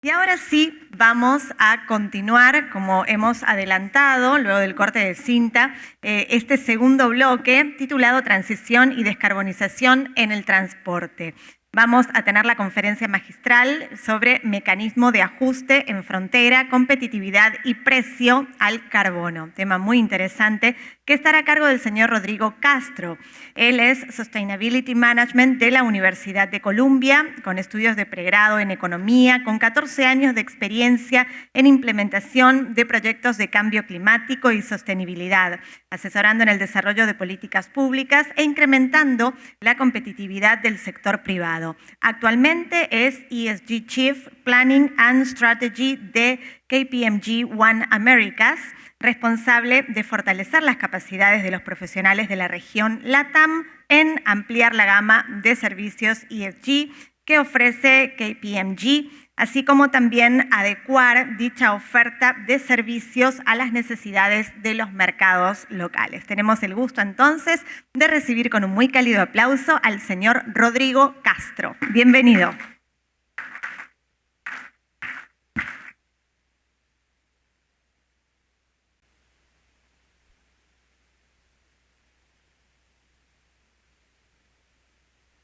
Y ahora sí, vamos a continuar, como hemos adelantado, luego del corte de cinta, este segundo bloque titulado Transición y descarbonización en el transporte. Vamos a tener la conferencia magistral sobre mecanismo de ajuste en frontera, competitividad y precio al carbono. Tema muy interesante que estará a cargo del señor Rodrigo Castro. Él es Sustainability Management de la Universidad de Columbia, con estudios de pregrado en economía, con 14 años de experiencia en implementación de proyectos de cambio climático y sostenibilidad, asesorando en el desarrollo de políticas públicas e incrementando la competitividad del sector privado. Actualmente es ESG Chief Planning and Strategy de KPMG One Americas, responsable de fortalecer las capacidades de los profesionales de la región LATAM en ampliar la gama de servicios ESG que ofrece KPMG, así como también adecuar dicha oferta de servicios a las necesidades de los mercados locales. Tenemos el gusto entonces de recibir con un muy cálido aplauso al señor Rodrigo Castro. Bienvenido.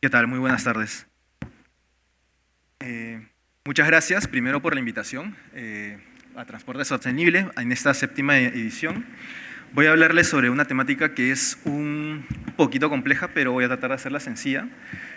¿Qué tal? Muy buenas tardes. Muchas gracias primero por la invitación a Transporte Sostenible en esta séptima edición. Voy a hablarles sobre una temática que es un poquito compleja, pero voy a tratar de hacerla sencilla,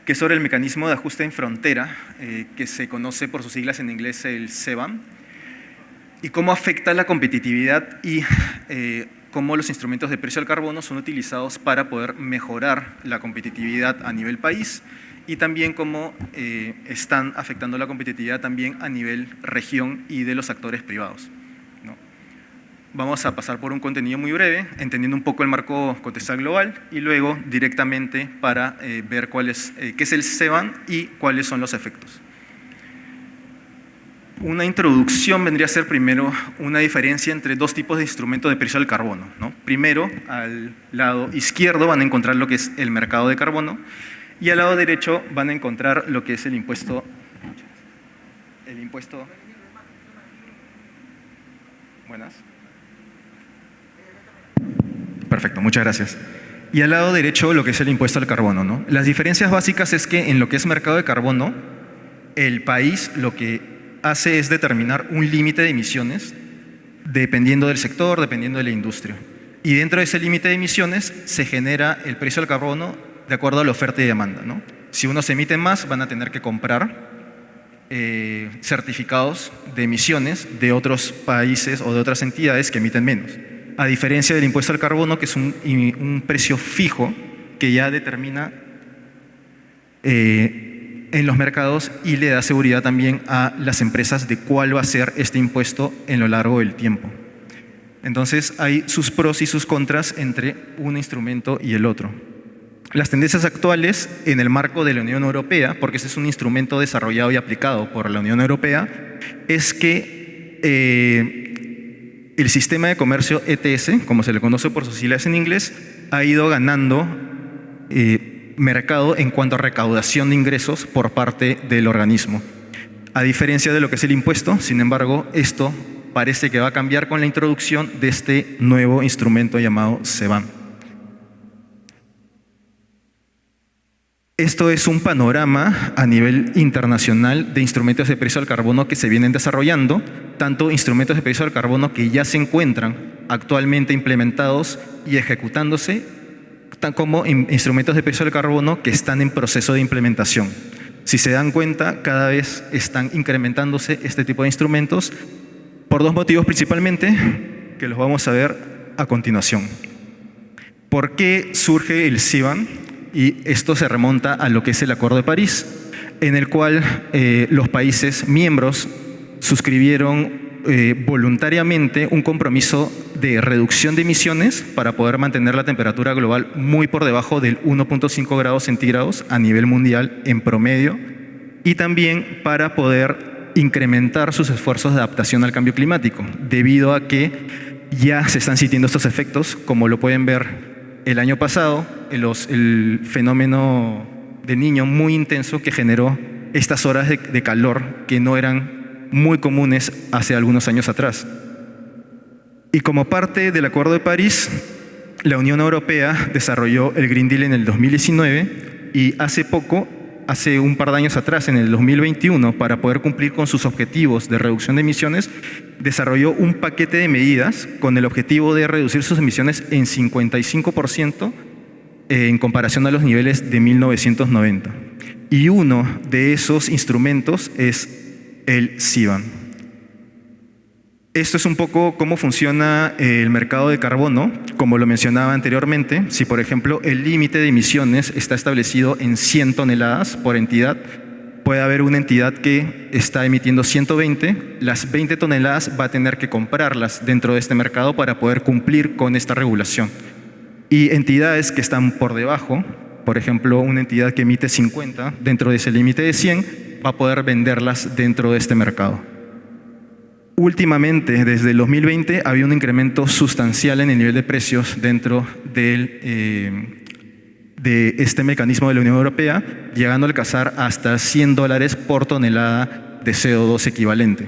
que es sobre el mecanismo de ajuste en frontera, que se conoce por sus siglas en inglés el CBAM, y cómo afecta la competitividad y cómo los instrumentos de precio al carbono son utilizados para poder mejorar la competitividad a nivel país y también cómo están afectando la competitividad también a nivel región y de los actores privados, ¿no? Vamos a pasar por un contenido muy breve, entendiendo un poco el marco contextual global y luego directamente para ver qué es el CBAM y cuáles son los efectos. Una introducción vendría a ser primero una diferencia entre dos tipos de instrumentos de precio al carbono, ¿no? Primero, al lado izquierdo van a encontrar lo que es el mercado de carbono y al lado derecho van a encontrar lo que es el impuesto. Buenas. Perfecto, muchas gracias. Y al lado derecho lo que es el impuesto al carbono, ¿no? Las diferencias básicas es que en lo que es mercado de carbono, el país lo que hace es determinar un límite de emisiones dependiendo del sector, dependiendo de la industria. Y dentro de ese límite de emisiones se genera el precio del carbono de acuerdo a la oferta y demanda, ¿no? Si unos emiten más, van a tener que comprar certificados de emisiones de otros países o de otras entidades que emiten menos. A diferencia del impuesto al carbono, que es un precio fijo que ya determina en los mercados y le da seguridad también a las empresas de cuál va a ser este impuesto en lo largo del tiempo. Entonces hay sus pros y sus contras entre un instrumento y el otro. Las tendencias actuales en el marco de la Unión Europea, porque este es un instrumento desarrollado y aplicado por la Unión Europea, es que el sistema de comercio ETS, como se le conoce por sus siglas en inglés, ha ido ganando mercado en cuanto a recaudación de ingresos por parte del organismo. A diferencia de lo que es el impuesto, sin embargo, esto parece que va a cambiar con la introducción de este nuevo instrumento llamado CBAM. Esto es un panorama a nivel internacional de instrumentos de precio al carbono que se vienen desarrollando, tanto instrumentos de precio al carbono que ya se encuentran actualmente implementados y ejecutándose, como instrumentos de precio al carbono que están en proceso de implementación. Si se dan cuenta, cada vez están incrementándose este tipo de instrumentos por dos motivos principalmente, que los vamos a ver a continuación. ¿Por qué surge el CBAM? Y esto se remonta a lo que es el Acuerdo de París, en el cual los países miembros suscribieron voluntariamente un compromiso de reducción de emisiones para poder mantener la temperatura global muy por debajo del 1.5 grados centígrados a nivel mundial en promedio y también para poder incrementar sus esfuerzos de adaptación al cambio climático, debido a que ya se están sintiendo estos efectos, como lo pueden ver el año pasado, el fenómeno de Niño muy intenso que generó estas horas de calor que no eran muy comunes hace algunos años atrás. Y como parte del Acuerdo de París, la Unión Europea desarrolló el Green Deal en el 2019 y hace un par de años atrás, en el 2021, para poder cumplir con sus objetivos de reducción de emisiones, desarrolló un paquete de medidas con el objetivo de reducir sus emisiones en 55% en comparación a los niveles de 1990. Y uno de esos instrumentos es el CBAM. Esto es un poco cómo funciona el mercado de carbono. Como lo mencionaba anteriormente, si por ejemplo el límite de emisiones está establecido en 100 toneladas por entidad, puede haber una entidad que está emitiendo 120, las 20 toneladas va a tener que comprarlas dentro de este mercado para poder cumplir con esta regulación. Y entidades que están por debajo, por ejemplo una entidad que emite 50 dentro de ese límite de 100, va a poder venderlas dentro de este mercado. Últimamente, desde el 2020, había un incremento sustancial en el nivel de precios dentro de este mecanismo de la Unión Europea, llegando a alcanzar hasta $100 por tonelada de CO2 equivalente.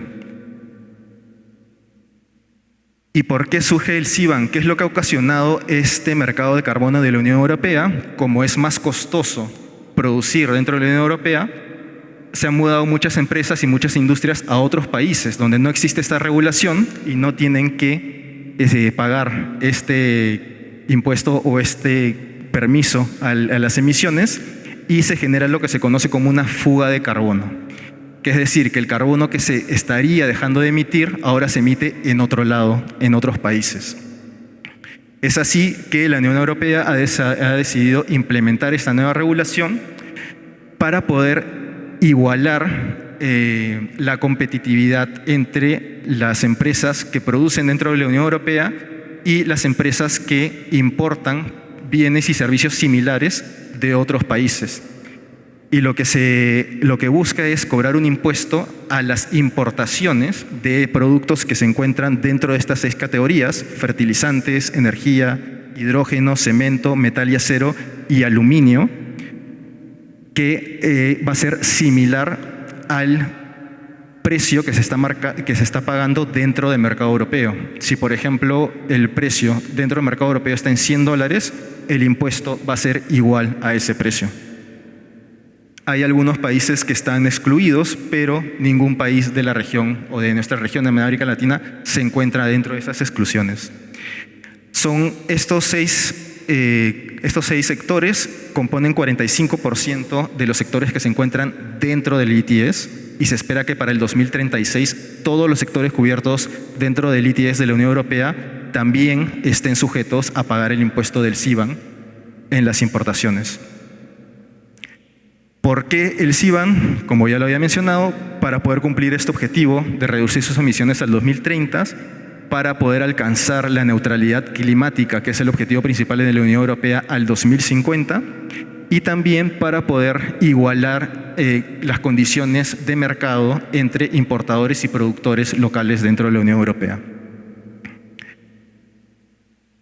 ¿Y por qué surge el CBAM? ¿Qué es lo que ha ocasionado este mercado de carbono de la Unión Europea? Como es más costoso producir dentro de la Unión Europea, se han mudado muchas empresas y muchas industrias a otros países donde no existe esta regulación y no tienen que pagar este impuesto o este permiso a las emisiones, y se genera lo que se conoce como una fuga de carbono, que es decir, que el carbono que se estaría dejando de emitir ahora se emite en otro lado, en otros países. Es así que la Unión Europea ha decidido implementar esta nueva regulación para poder igualar la competitividad entre las empresas que producen dentro de la Unión Europea y las empresas que importan bienes y servicios similares de otros países. Y lo que busca es cobrar un impuesto a las importaciones de productos que se encuentran dentro de estas 6 categorías: fertilizantes, energía, hidrógeno, cemento, metal y acero y aluminio, que va a ser similar al precio que se está pagando dentro del mercado europeo. Si, por ejemplo, el precio dentro del mercado europeo está en $100, el impuesto va a ser igual a ese precio. Hay algunos países que están excluidos, pero ningún país de la región o de nuestra región de América Latina se encuentra dentro de esas exclusiones. Son estos seis sectores componen 45% de los sectores que se encuentran dentro del ETS, y se espera que para el 2036 todos los sectores cubiertos dentro del ETS de la Unión Europea también estén sujetos a pagar el impuesto del CBAM en las importaciones. ¿Por qué el CBAM? Como ya lo había mencionado, para poder cumplir este objetivo de reducir sus emisiones al 2030, para poder alcanzar la neutralidad climática, que es el objetivo principal de la Unión Europea, al 2050, y también para poder igualar las condiciones de mercado entre importadores y productores locales dentro de la Unión Europea.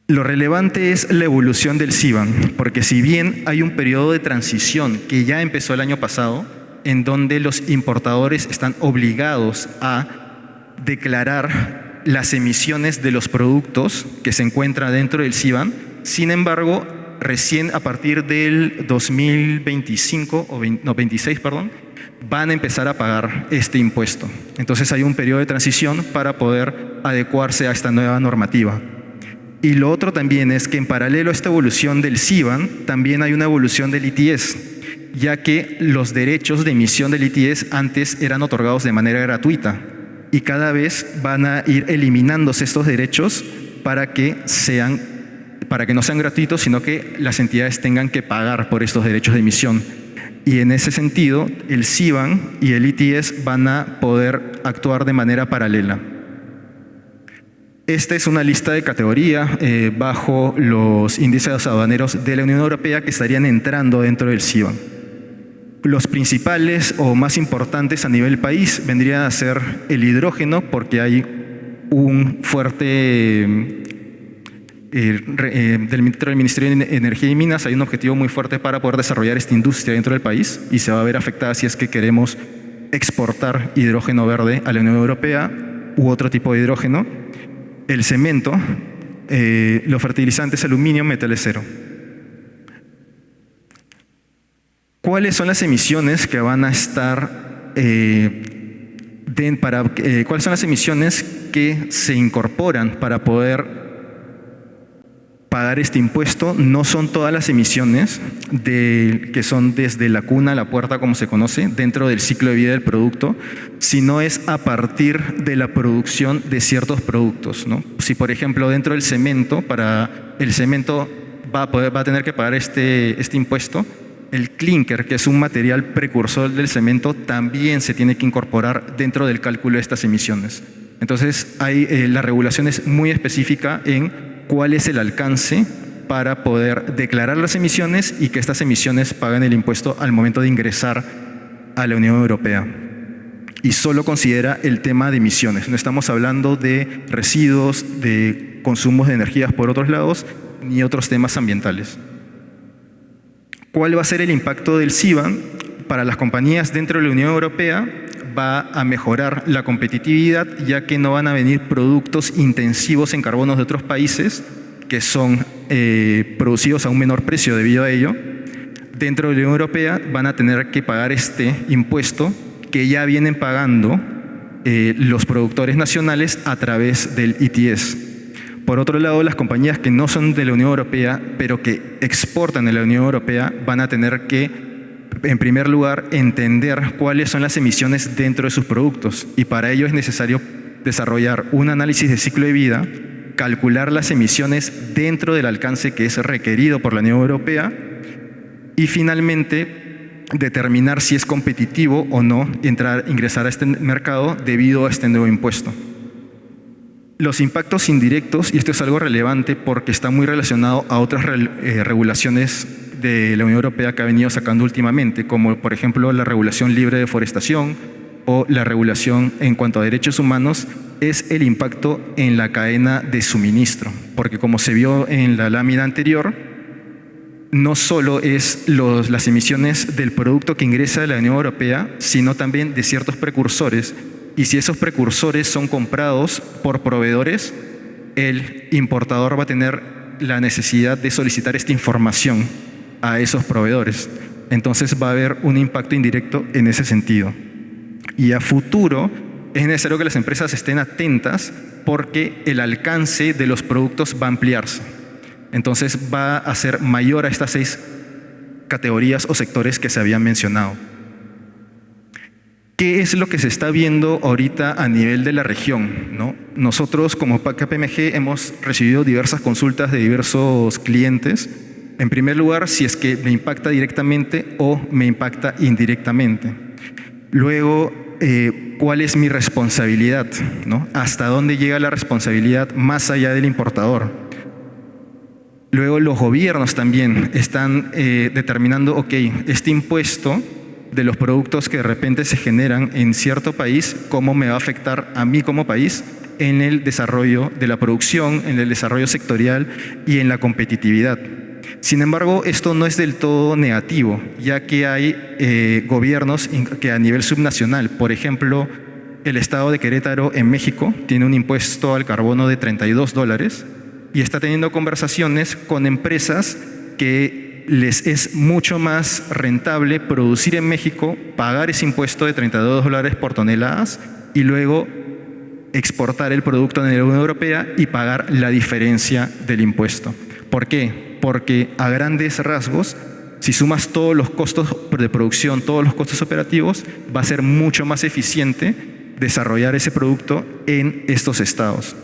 Lo relevante es la evolución del CBAM, porque si bien hay un periodo de transición que ya empezó el año pasado, en donde los importadores están obligados a declarar las emisiones de los productos que se encuentran dentro del CBAM, sin embargo, recién a partir del 2026, van a empezar a pagar este impuesto. Entonces hay un periodo de transición para poder adecuarse a esta nueva normativa. Y lo otro también es que en paralelo a esta evolución del CBAM, también hay una evolución del ETS, ya que los derechos de emisión del ETS antes eran otorgados de manera gratuita y cada vez van a ir eliminándose estos derechos para que no sean gratuitos, sino que las entidades tengan que pagar por estos derechos de emisión. Y en ese sentido, el CBAM y el ETS van a poder actuar de manera paralela. Esta es una lista de categoría bajo los índices aduaneros de la Unión Europea que estarían entrando dentro del CBAM. Los principales o más importantes a nivel país vendrían a ser el hidrógeno, porque hay un fuerte dentro del Ministerio de Energía y Minas hay un objetivo muy fuerte para poder desarrollar esta industria dentro del país, y se va a ver afectada si es que queremos exportar hidrógeno verde a la Unión Europea u otro tipo de hidrógeno, el cemento, los fertilizantes, aluminio, metales cero. ¿Cuáles son las emisiones que van a estar cuáles son las emisiones que se incorporan para poder pagar este impuesto? No son todas las emisiones que son desde la cuna a la puerta, como se conoce, dentro del ciclo de vida del producto, sino es a partir de la producción de ciertos productos, ¿no? Si, por ejemplo, dentro del cemento, para el cemento va a tener que pagar este impuesto, el clinker, que es un material precursor del cemento, también se tiene que incorporar dentro del cálculo de estas emisiones. Entonces, la regulación es muy específica en cuál es el alcance para poder declarar las emisiones y que estas emisiones paguen el impuesto al momento de ingresar a la Unión Europea. Y solo considera el tema de emisiones. No estamos hablando de residuos, de consumos de energías por otros lados, ni otros temas ambientales. ¿Cuál va a ser el impacto del CBAM para las compañías dentro de la Unión Europea? Va a mejorar la competitividad, ya que no van a venir productos intensivos en carbonos de otros países que son producidos a un menor precio debido a ello. Dentro de la Unión Europea van a tener que pagar este impuesto que ya vienen pagando los productores nacionales a través del ETS. Por otro lado, las compañías que no son de la Unión Europea, pero que exportan en la Unión Europea, van a tener que, en primer lugar, entender cuáles son las emisiones dentro de sus productos. Y para ello es necesario desarrollar un análisis de ciclo de vida, calcular las emisiones dentro del alcance que es requerido por la Unión Europea y, finalmente, determinar si es competitivo o no ingresar a este mercado debido a este nuevo impuesto. Los impactos indirectos, y esto es algo relevante porque está muy relacionado a otras regulaciones de la Unión Europea que ha venido sacando últimamente, como por ejemplo la regulación libre de deforestación o la regulación en cuanto a derechos humanos, es el impacto en la cadena de suministro. Porque como se vio en la lámina anterior, no solo es las emisiones del producto que ingresa a la Unión Europea, sino también de ciertos precursores. Y si esos precursores son comprados por proveedores, el importador va a tener la necesidad de solicitar esta información a esos proveedores. Entonces va a haber un impacto indirecto en ese sentido. Y a futuro es necesario que las empresas estén atentas porque el alcance de los productos va a ampliarse. Entonces va a ser mayor a estas 6 categorías o sectores que se habían mencionado. ¿Qué es lo que se está viendo ahorita a nivel de la región, ¿no? Nosotros como KPMG hemos recibido diversas consultas de diversos clientes. En primer lugar, si es que me impacta directamente o me impacta indirectamente. Luego, ¿cuál es mi responsabilidad, ¿no? ¿Hasta dónde llega la responsabilidad más allá del importador? Luego, los gobiernos también están determinando, ok, este impuesto de los productos que de repente se generan en cierto país, cómo me va a afectar a mí como país en el desarrollo de la producción, en el desarrollo sectorial y en la competitividad. Sin embargo, esto no es del todo negativo, ya que hay gobiernos que a nivel subnacional, por ejemplo, el estado de Querétaro en México tiene un impuesto al carbono de $32 y está teniendo conversaciones con empresas que les es mucho más rentable producir en México, pagar ese impuesto de $32 por toneladas y luego exportar el producto en la Unión Europea y pagar la diferencia del impuesto. ¿Por qué? Porque a grandes rasgos, si sumas todos los costos de producción, todos los costos operativos, va a ser mucho más eficiente desarrollar ese producto en estos estados.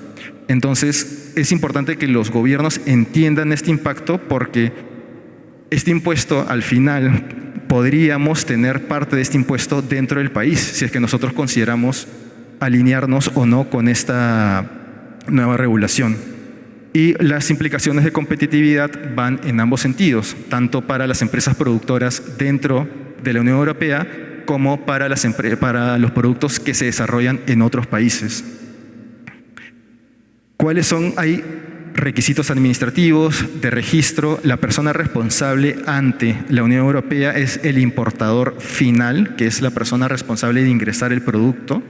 Entonces, es importante que los gobiernos entiendan este impacto porque este impuesto, al final, podríamos tener parte de este impuesto dentro del país, si es que nosotros consideramos alinearnos o no con esta nueva regulación. Y las implicaciones de competitividad van en ambos sentidos, tanto para las empresas productoras dentro de la Unión Europea como para los productos que se desarrollan en otros países. ¿Cuáles son? Hay requisitos administrativos, de registro. La persona responsable ante la Unión Europea es el importador final, que es la persona responsable de ingresar el producto,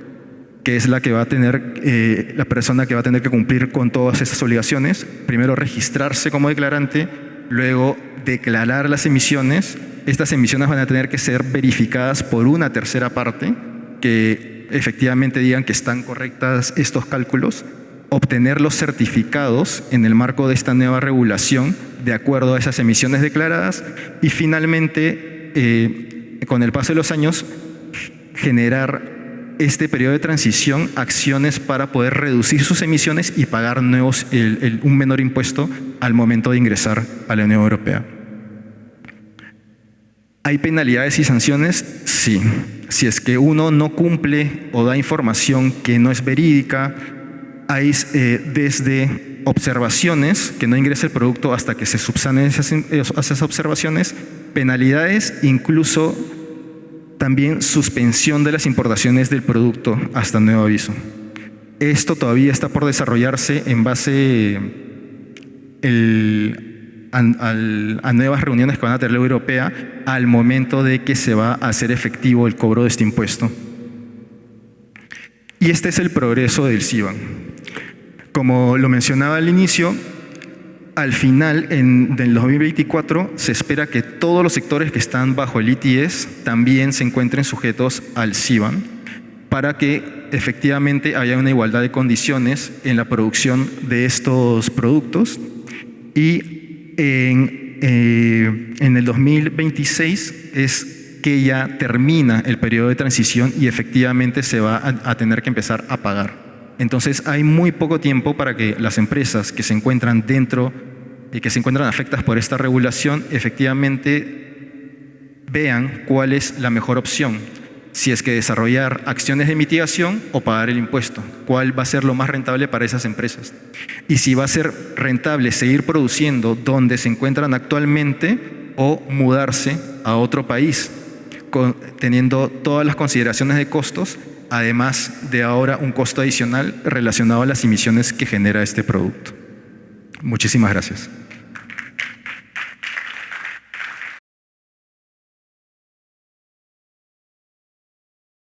que es la que va a tener, la persona que va a tener que cumplir con todas estas obligaciones. Primero registrarse como declarante, luego declarar las emisiones. Estas emisiones van a tener que ser verificadas por una tercera parte que efectivamente digan que están correctas estos cálculos, obtener los certificados en el marco de esta nueva regulación de acuerdo a esas emisiones declaradas y finalmente, con el paso de los años, generar este periodo de transición acciones para poder reducir sus emisiones y pagar un menor impuesto al momento de ingresar a la Unión Europea. ¿Hay penalidades y sanciones? Sí. Si es que uno no cumple o da información que no es verídica, hay desde observaciones, que no ingrese el producto hasta que se subsanen esas observaciones, penalidades, incluso también suspensión de las importaciones del producto hasta nuevo aviso. Esto todavía está por desarrollarse en base a nuevas reuniones que van a tener la Europea al momento de que se va a hacer efectivo el cobro de este impuesto. Y este es el progreso del CBAM. Como lo mencionaba al inicio, al final del 2024 se espera que todos los sectores que están bajo el ETS también se encuentren sujetos al CBAM para que efectivamente haya una igualdad de condiciones en la producción de estos productos. Y en el 2026 es que ya termina el periodo de transición y efectivamente se va a tener que empezar a pagar. Entonces hay muy poco tiempo para que las empresas que se encuentran dentro y que se encuentran afectadas por esta regulación efectivamente vean cuál es la mejor opción. Si es que desarrollar acciones de mitigación o pagar el impuesto, cuál va a ser lo más rentable para esas empresas. Y si va a ser rentable seguir produciendo donde se encuentran actualmente o mudarse a otro país, teniendo todas las consideraciones de costos, además de ahora un costo adicional relacionado a las emisiones que genera este producto. Muchísimas gracias.